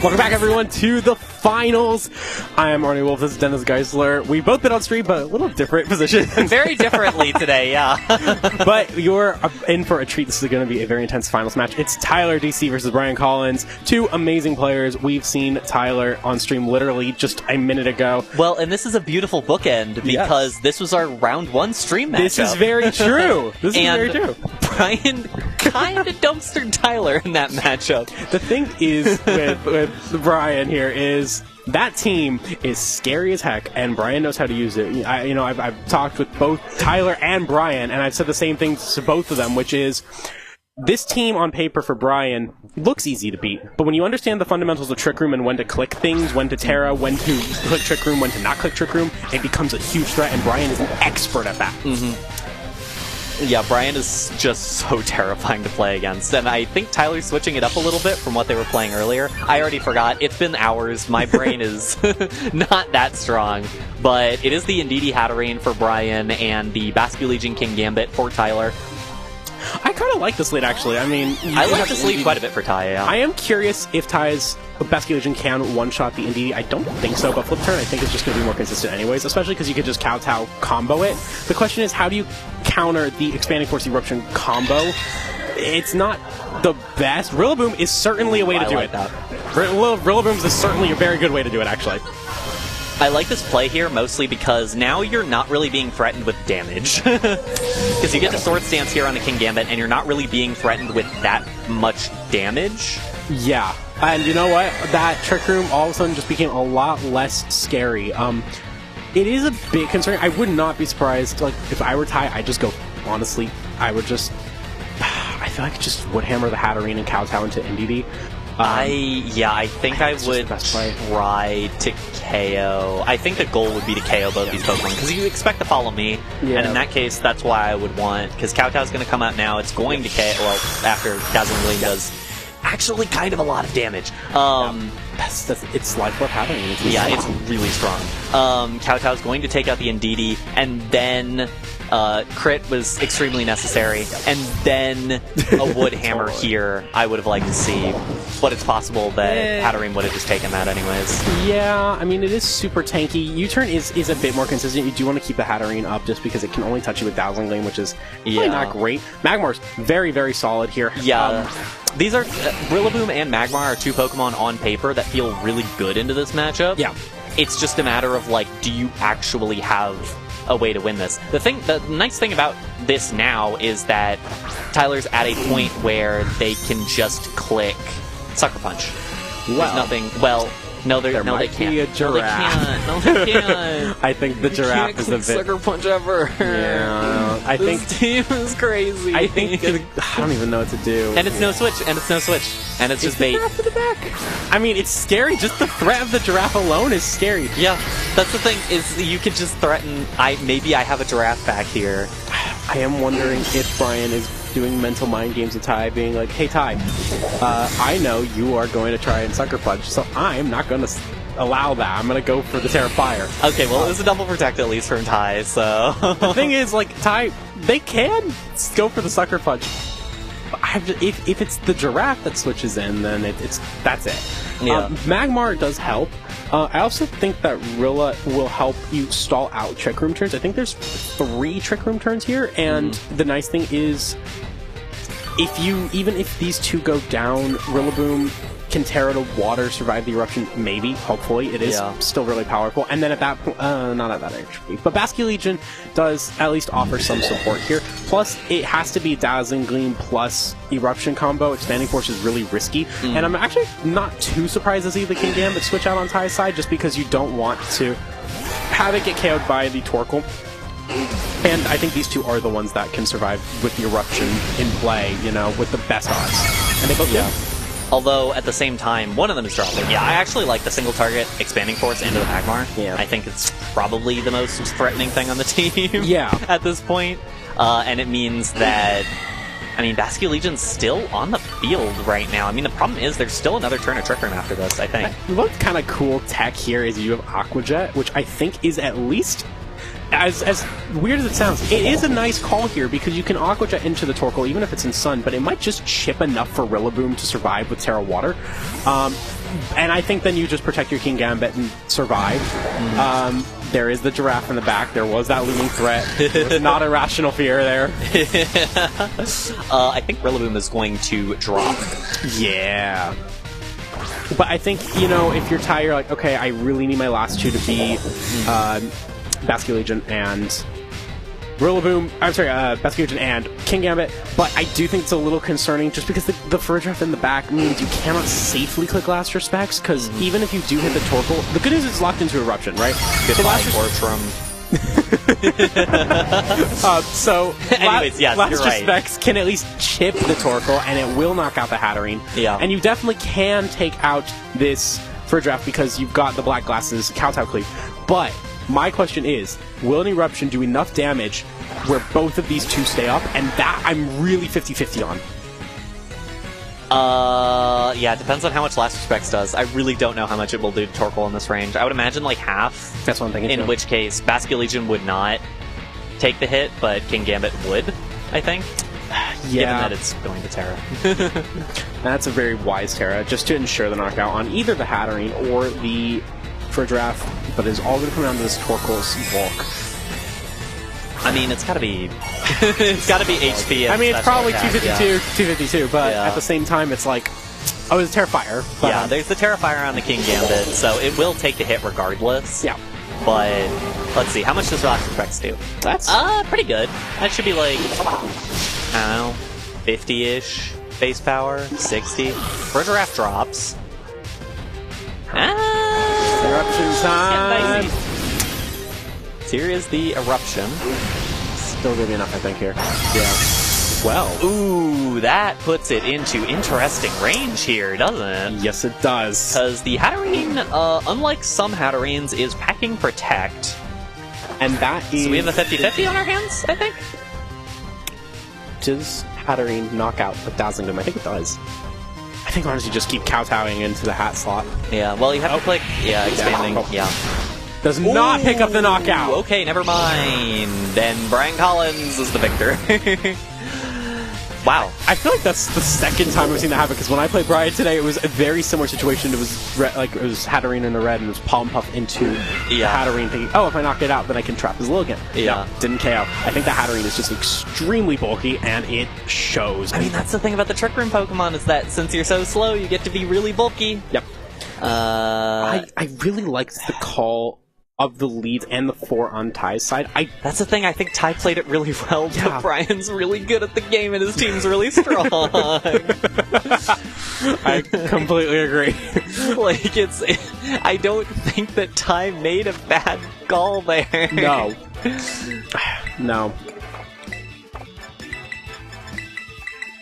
Welcome back, everyone, to the finals. I am Arnie Wolf. This is Dennis Geisler. We've both been on stream, but a little different positions. Very differently today, yeah. But you're in for a treat. This is going to be a very intense finals match. It's Tyler Deacy versus Brian Collins. Two amazing players. We've seen Tyler on stream literally just a minute ago. Well, and this is a beautiful bookend because this was our round one stream matchup. This is very true. This is very true. Brian kind of dumpstered Tyler in that matchup. The thing is with Brian here is that team is scary as heck, and Brian knows how to use it. I've talked with both Tyler and Brian, and I've said the same thing to both of them, which is this team on paper for Brian looks easy to beat, but when you understand the fundamentals of Trick Room and when to click things, when to Terra, when to click Trick Room, when to not click Trick Room, it becomes a huge threat, and Brian is an expert at that. Yeah, Brian is just so terrifying to play against, and I think Tyler's switching it up a little bit from what they were playing earlier. I already forgot. It's been hours. My brain is not that strong, but it is the Indeedee Hatterene for Brian and the Basculegion King Gambit for Tyler. I kind of like this lead, actually. I mean, I like this lead quite a bit for Ty, yeah. I am curious if Ty's Basculegion can one-shot the Indeedee. I don't think so, but Flip Turn I think is just going to be more consistent anyways, especially because you could just kowtow combo it. The question is, how do you counter the Expanding Force Eruption combo? It's not the best. Rillaboom is certainly a way to do it. Rillaboom is certainly a very good way to do it, actually. I like this play here mostly because now you're not really being threatened with damage. Because you get the Sword Stance here on the King Gambit, and you're not really being threatened with that much damage. Yeah. And you know what? That Trick Room all of a sudden just became a lot less scary. It is a bit concerning. I would not be surprised. Like, if I were Ty, I'd just go, honestly, I would just... I feel like just would hammer the Hatterene and kowtow into Indeedee. I think I would try to KO. I think the goal would be to KO both these Pokemon, because you expect to follow me, and in that case, that's why I would want, because Kowtow's going to come out now, it's going to KO, well, after Dazzling Gleam does actually kind of a lot of damage. It's Life Orb happening. It's really strong. Kowtow's going to take out the Indeedee, and then crit was extremely necessary, and then a Wood Hammer here I would have liked to see, but it's possible that Hatterene would have just taken that anyways. Yeah, I mean, it is super tanky. U-turn is a bit more consistent. You do want to keep the Hatterene up just because it can only touch you with Dazzling Gleam, which is really not great. Magmar's very, very solid here. Yeah. These are Rillaboom and Magmar are two Pokemon on paper that feel really good into this matchup. Yeah. It's just a matter of, like, do you actually have a way to win this? The nice thing about this now is that Tyler's at a point where they can just click Sucker Punch. There's nothing. Well, no, they can't. Be a giraffe. No, they can't. I think the giraffe is a bit. Sucker Punch ever. Yeah, I think this team is crazy. I don't even know what to do. And it's no switch. And it's just bait. To the back. I mean, it's scary. Just the threat of the giraffe alone is scary. Yeah, that's the thing. Is you could just threaten. Maybe I have a giraffe back here. I am wondering if Brian is doing mental mind games with Ty, being like, hey Ty, I know you are going to try and Sucker Punch, so I'm not going to allow that. I'm going to go for the Terra Fire. Okay, well, it was a double protect at least from Ty, so... The thing is, like, Ty, they can go for the Sucker Punch. If it's the giraffe that switches in, then that's it. Yeah. Magmar does help. I also think that Rilla will help you stall out Trick Room turns. I think there's 3 Trick Room turns here, and the nice thing is, even if these two go down, Rillaboom can Terra to water, survive the eruption, maybe, hopefully. It is still really powerful. And then at that point, not at that actually, but Basculegion does at least offer some support here. Plus, it has to be Dazzling Gleam plus Eruption combo. Expanding Force is really risky. And I'm actually not too surprised to see the King Gambit switch out on Ty's side, just because you don't want to have it get KO'd by the Torkoal. And I think these two are the ones that can survive with the Eruption in play, with the best odds. And they both do. Although, at the same time, one of them is dropping. Yeah, I actually like the single target Expanding Force into the Magmar. Yeah. I think it's probably the most threatening thing on the team at this point. And it means that, Basculegion's still on the field right now. The problem is there's still another turn of Trick Room after this, I think. What's kind of cool tech here is you have Aqua Jet, which I think is at least as weird as it sounds, it is a nice call here because you can Aqua Jet into the Torkoal even if it's in Sun, but it might just chip enough for Rillaboom to survive with Terra Water. And I think then you just protect your Kingambit and survive. There is the giraffe in the back. There was that looming threat. There was not irrational fear there. I think Rillaboom is going to drop. Yeah. But I think, you know, if you're tired, you're like, okay, I really need my last two to be Basculegion and Rillaboom. I'm sorry, Basculegion and Kingambit. But I do think it's a little concerning just because the Fridruff in the back means you cannot safely click Last Respects, because even if you do hit the Torkoal, the good news is it's locked into Eruption, right? Goodbye, Tortrum. Anyways, yes, Last you're right. Respects can at least chip the Torkoal, and it will knock out the Hatterene. Yeah. And you definitely can take out this Fridruff because you've got the Black Glasses Kowtow Cleave. But my question is, will an Eruption do enough damage where both of these two stay up? And that I'm really 50-50 on. Yeah, it depends on how much Last Respects does. I really don't know how much it will do to Torkoal in this range. I would imagine like half. That's what I'm thinking. In which case, Basculegion would not take the hit, but Kingambit would, I think. Yeah. Given that it's going to Terra. That's a very wise Terra, just to ensure the knockout on either the Hatterene or the Fridruff, but it's all going to come down to this Torkoal's bulk. I mean, it's got to be it's got to be HP. I mean, it's probably attack, 252, but at the same time, it's like, oh, it's a Terrifier. But, yeah, there's the Terrifier on the Kingambit, so it will take the hit regardless. Yeah. But let's see, how much does Rock Respects do? That's pretty good. That should be like, I don't know, 50-ish base power, 60. Fridruff drops. Eruption time. Here is the Eruption. Still gonna be enough, I think, here. Yeah. Well. Ooh, that puts it into interesting range here, doesn't it? Yes, it does. Because the Hatterene, unlike some Hatterenes, is packing Protect. And that is... So we have a 50-50 on our hands, I think? Does Hatterene knock out the Dazzling Gleam? I think it does. I think honestly just keep kowtowing into the hat slot. Yeah, well, you have to click... Yeah, expanding. Yeah. Does not pick up the knockout. Okay, never mind. Then Brian Collins is the victor. Wow. I feel like that's the second time I've seen that happen, because when I played Brian today, it was a very similar situation. It was it was Hatterene in the red, and it was Palm Puff into the Hatterene, thinking, oh, if I knock it out, then I can trap his Lilligant. Yeah. No, didn't KO. I think the Hatterene is just extremely bulky, and it shows. I mean, that's the thing about the Trick Room Pokemon, is that since you're so slow, you get to be really bulky. Yep. I really liked the call of the leads and the 4 on Ty's side. That's the thing, I think Ty played it really well, but Brian's really good at the game and his team's really strong. I completely agree. Like, I don't think that Ty made a bad call there. No. No.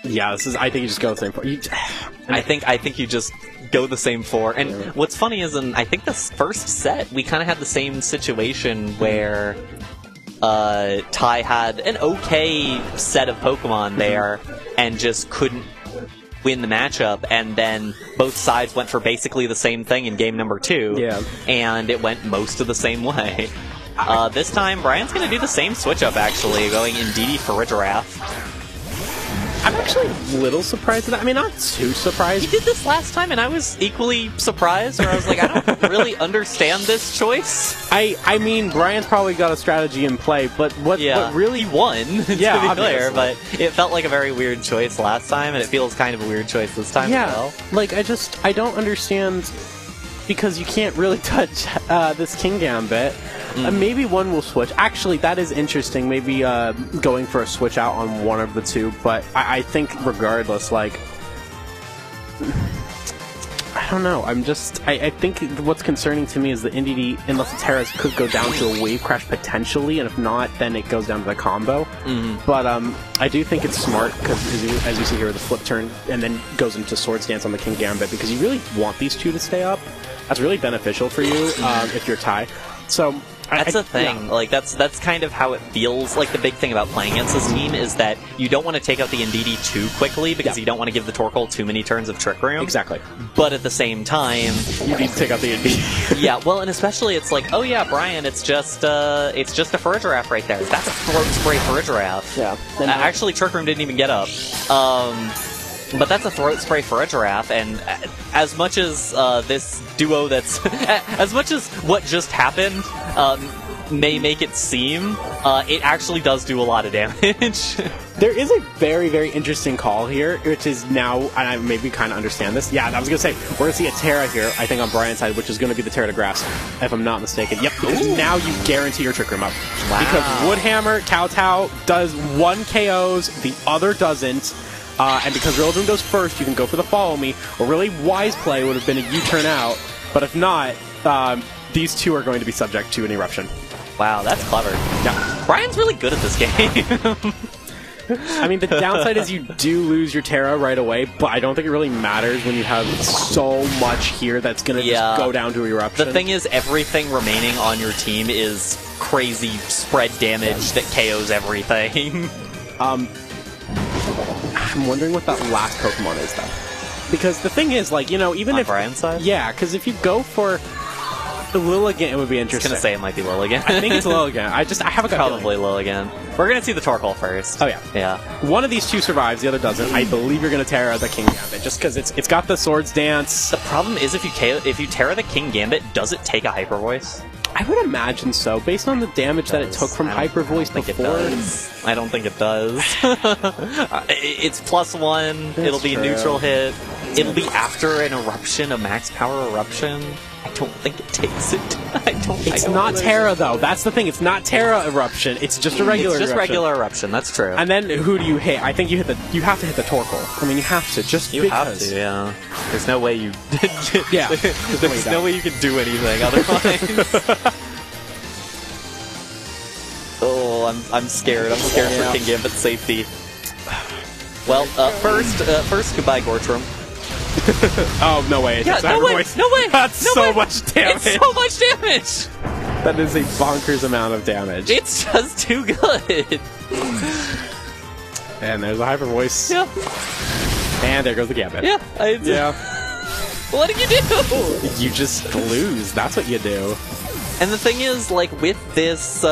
Yeah, this is, I think you just go the same for you. I think you just go the same 4. And what's funny is, in I think the first set, we kind of had the same situation where Ty had an okay set of Pokemon there and just couldn't win the matchup, and then both sides went for basically the same thing in game number 2, and it went most of the same way. This time, Brian's going to do the same switch-up, actually, going Indeedee for Fridruff. I'm actually a little surprised at that. I mean, not too surprised. He did this last time, and I was equally surprised, where I was like, I don't really understand this choice. I mean, Brian's probably got a strategy in play, but what really... He won, to be obviously. clear, but it felt like a very weird choice last time, and it feels kind of a weird choice this time as well. Like, I don't understand, because you can't really touch this Kingambit. Maybe one will switch. Actually, that is interesting. Maybe going for a switch out on one of the two. But I think regardless, like... I don't know. I think what's concerning to me is the Indeedee, unless the Terras could go down to a Wave Crash potentially, and if not, then it goes down to the combo. But I do think it's smart, because as you see here with the flip turn, and then goes into Swords Dance on the Kingambit, because you really want these two to stay up. That's really beneficial for you if you're Ty. So That's the thing. Yeah. Like that's kind of how it feels. Like the big thing about playing against this team is that you don't want to take out the Indeedee too quickly because you don't want to give the Torkoal too many turns of Trick Room. Exactly. But at the same time, you need to take out the Indeedee. yeah. Well, and especially it's like, oh yeah, Brian, it's just a Farigiraf right there. That's a throat spray Farigiraf. Yeah. Actually, Trick Room didn't even get up. But that's a throat spray for a giraffe, and as much as this duo that's... as much as what just happened may make it seem, it actually does do a lot of damage. There is a very, very interesting call here, which is now, and I maybe kind of understand this. Yeah, I was going to say, we're going to see a Terra here, I think on Brian's side, which is going to be the Terra to Grass, if I'm not mistaken. Yep, because now you guarantee your Trick Room up. Wow. Because Woodhammer, Kowtow does 1 KOs, the other doesn't. And because Rillaboom goes first, you can go for the follow me. A really wise play would have been a U-turn out, but if not, these two are going to be subject to an eruption. Wow, that's clever. Yeah. Brian's really good at this game. I mean, the downside is you do lose your Terra right away, but I don't think it really matters when you have so much here that's going to just go down to eruption. The thing is, everything remaining on your team is crazy spread damage that KOs everything. I'm wondering what that last Pokemon is, though. Because the thing is, like, you know, even on if... Brian's side? Yeah, because if you go for the Lilligant, it would be interesting. I was going to say it might be Lilligant. I think it's Lilligant. I have a gut Probably feeling. Lilligant. We're going to see the Torkoal first. Oh, yeah. Yeah. One of these two survives, the other doesn't. I believe you're going to Terra the King Gambit, just because it's got the Swords Dance. The problem is if you Terra the King Gambit, does it take a Hyper Voice? I would imagine so, based on the damage that it took from Hyper Voice before. I don't think it does. It's +1. It'll be a neutral hit. It'll be after an eruption, a max power eruption. I don't think it takes it. It's not Terra, though. That's the thing. It's not Terra eruption. It's just a regular eruption. It's just regular eruption. That's true. And then who do you hit? I think you have to hit the Torkoal. I mean, you have to. Just you because. have to, yeah. There's no way you... yeah. There's no way you can do anything otherwise. Oh, I'm scared. I'm scared for King Gambit's safety. Well, first goodbye, Gortrum. Oh, no way. Yeah, no way. That's no so way. much damage. It's so much damage. That is a bonkers amount of damage. It's just too good. And there's a Hyper Voice. Yeah. And there goes the Gambit. Yeah. Yeah. What do you do? You just lose. That's what you do. And the thing is, like, with this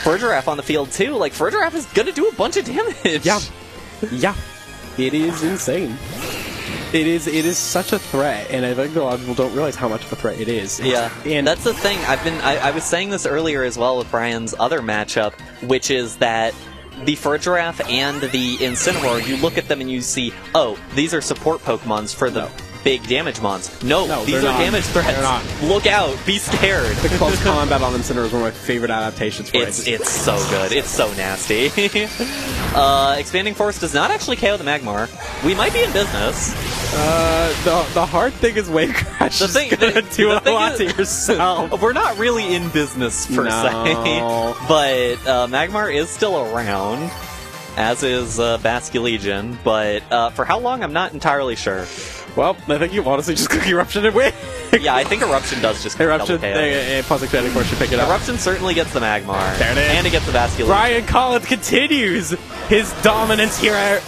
Farigiraf on the field, too, like, Farigiraf is gonna do a bunch of damage. Yeah. Yeah. It is insane. It is such a threat, and I think a lot of people don't realize how much of a threat it is. Yeah, and that's the thing. I was saying this earlier as well with Brian's other matchup, which is that the Farigiraf and the Incineroar, you look at them and you see, oh, these are support Pokemons for the big damage mons. No, these are damage threats. They're not. Look out, be scared. The close combat on Incineroar is one of my favorite adaptations for it. It's so good. It's so nasty. Expanding Force does not actually KO the Magmar. We might be in business. The hard thing is Wave Crash is gonna do a lot to yourself. We're not really in business per se, but Magmar is still around, as is Basculegion, but for how long, I'm not entirely sure. Well, I think you honestly just click Eruption and win. Yeah, I think Eruption does just Eruption, double plus Expanding Force should pick it up. Eruption certainly gets the Magmar. There it is. And it gets the Basculegion. Brian Collins continues his dominance here.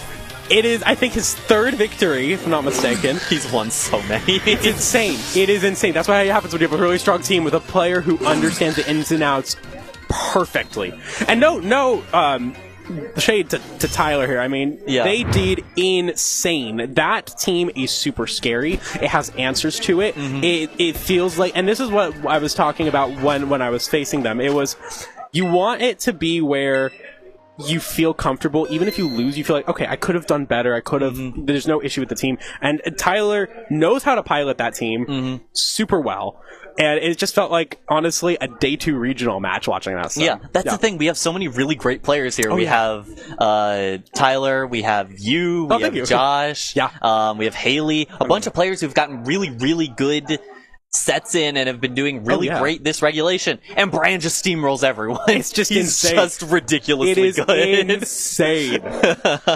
It is, I think, his third victory, if I'm not mistaken. He's won so many. It's insane. It is insane. That's what happens when you have a really strong team with a player who understands the ins and outs perfectly. And no shade to Tyler here. I mean, they did insane. That team is super scary. It has answers to it. It feels like, and this is what I was talking about when I was facing them. It was, you want it to be where you feel comfortable. Even if you lose, you feel like, okay, I could have done better. I could have, there's no issue with the team. And Tyler knows how to pilot that team super well. And it just felt like, honestly, a day 2 regional match watching that stuff. Yeah, that's the thing. We have so many really great players here. We have Tyler, we have you, we have Josh, we have Haley, a bunch of players who've gotten really, really good sets in and have been doing really great this regulation, and Brian just steamrolls everyone. It's just insane. Just ridiculously it is good. Insane.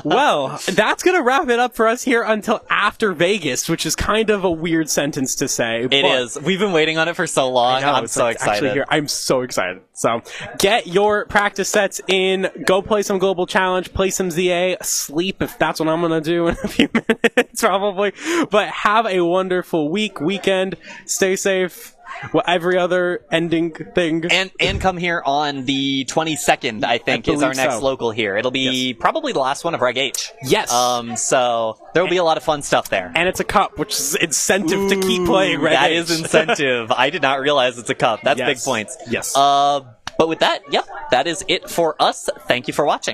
Well, that's going to wrap it up for us here until after Vegas, which is kind of a weird sentence to say. It is. We've been waiting on it for so long. I'm so excited. I'm so excited. So get your practice sets in, go play some Global Challenge, play some ZA, sleep if that's what I'm going to do in a few minutes probably. But have a wonderful weekend. Stay safe. Well, every other ending thing. And come here on the 22nd, I think, is our next local here. It'll be probably the last one of Reg H. Yes. So there will be a lot of fun stuff there. And it's a cup, which is incentive to keep playing Reg H. That is incentive. I did not realize it's a cup. That's big points. Yes. But with that, that is it for us. Thank you for watching.